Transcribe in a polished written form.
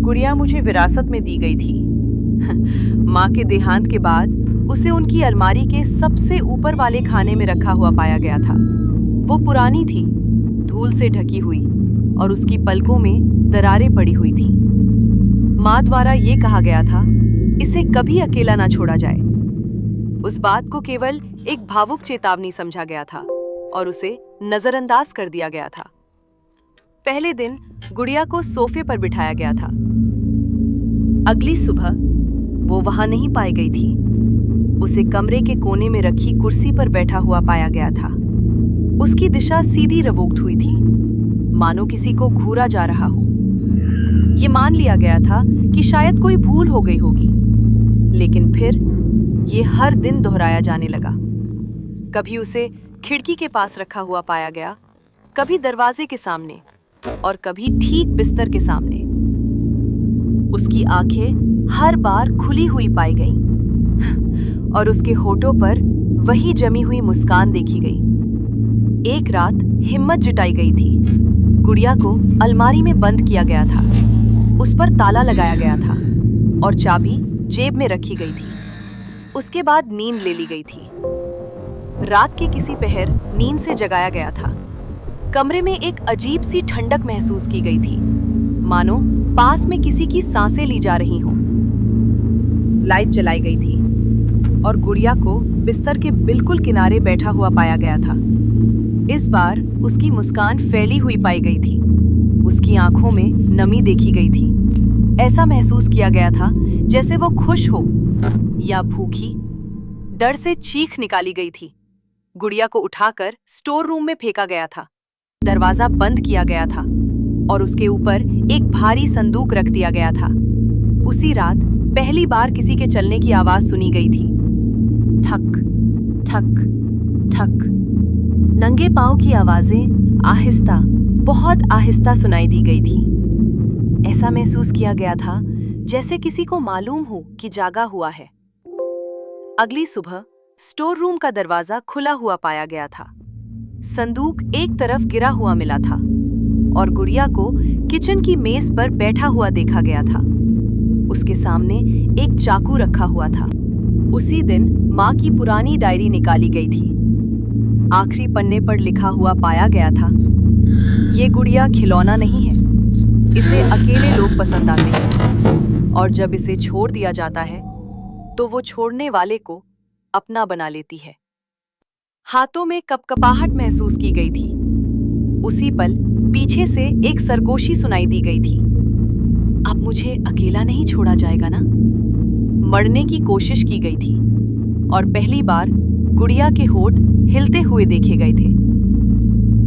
गुड़िया मुझे विरासत में दी गई थी। माँ के देहांत के बाद उसे उनकी अलमारी के सबसे ऊपर वाले खाने में रखा हुआ पाया गया था। वो पुरानी थी, धूल से ढकी हुई, और उसकी पलकों में दरारें पड़ी हुई थी। माँ द्वारा ये कहा गया था, इसे कभी अकेला ना छोड़ा जाए। उस बात को केवल एक भावुक चेतावनी समझा गया था और उसे नजरअंदाज कर दिया गया था। पहले दिन गुड़िया को सोफे पर बिठाया गया था। अगली सुबह वो वहां नहीं पाई गई थी। उसे कमरे के कोने में रखी कुर्सी पर बैठा हुआ पाया गया था। उसकी दिशा सीधी रवोक्त हुई थी, मानो किसी को घूरा जा रहा हो। ये मान लिया गया था कि शायद कोई भूल हो गई होगी, लेकिन फिर ये हर दिन दोहराया जाने लगा। कभी उसे खिड़की के पास रखा हुआ पाया गया, कभी दरवाजे के सामने और कभी ठीक बिस्तर के सामने। उसकी आंखें हर बार खुली हुई पाई गईं और उसके होठों पर वही जमी हुई मुस्कान देखी गई। एक रात हिम्मत जुटाई गई थी। गुड़िया को अलमारी में बंद किया गया था। उस पर ताला लगाया गया था और चाबी जेब में रखी गई थी। उसके बाद नींद ले ली गई थी। रात के किसी पहर नींद से जगाया गया था। कमरे में एक अजीब सी ठंडक महसूस की गई थी, मानो पास में किसी की सांसें ली जा रही हों। लाइट जलाई गई थी और गुड़िया को बिस्तर के बिल्कुल किनारे बैठा हुआ पाया गया था। इस बार उसकी मुस्कान फैली हुई पाई गई थी। उसकी आंखों में नमी देखी गई थी। ऐसा महसूस किया गया था जैसे वो खुश हो या भूखी। डर से चीख निकाली गई थी। गुड़िया को उठाकर स्टोर रूम में फेंका गया था। दरवाजा बंद किया गया था और उसके ऊपर एक भारी संदूक रख दिया गया था। उसी रात पहली बार किसी के चलने की आवाज सुनी गई थी। ठक ठक ठक। नंगे पांव की आवाजें आहिस्ता, बहुत आहिस्ता सुनाई दी गई थी। ऐसा महसूस किया गया था जैसे किसी को मालूम हो कि जागा हुआ है। अगली सुबह स्टोर रूम का दरवाजा खुला हुआ पाया गया था। संदूक एक तरफ गिरा हुआ मिला था और गुड़िया को किचन की मेज पर बैठा हुआ देखा गया था। उसके सामने एक चाकू रखा हुआ था। उसी दिन माँ की पुरानी डायरी निकाली गई थी। आखिरी पन्ने पर लिखा हुआ पाया गया था, ये गुड़िया खिलौना नहीं है, इसे अकेले लोग पसंद आते हैं और जब इसे छोड़ दिया जाता है तो वो छोड़ने वाले को अपना बना लेती है। हाथों में कपकपाहट महसूस की गई थी। उसी पल पीछे से एक सरगोशी सुनाई दी गई थी, अब मुझे अकेला नहीं छोड़ा जाएगा ना। मरने की कोशिश की गई थी और पहली बार गुड़िया के होठ हिलते हुए देखे गए थे।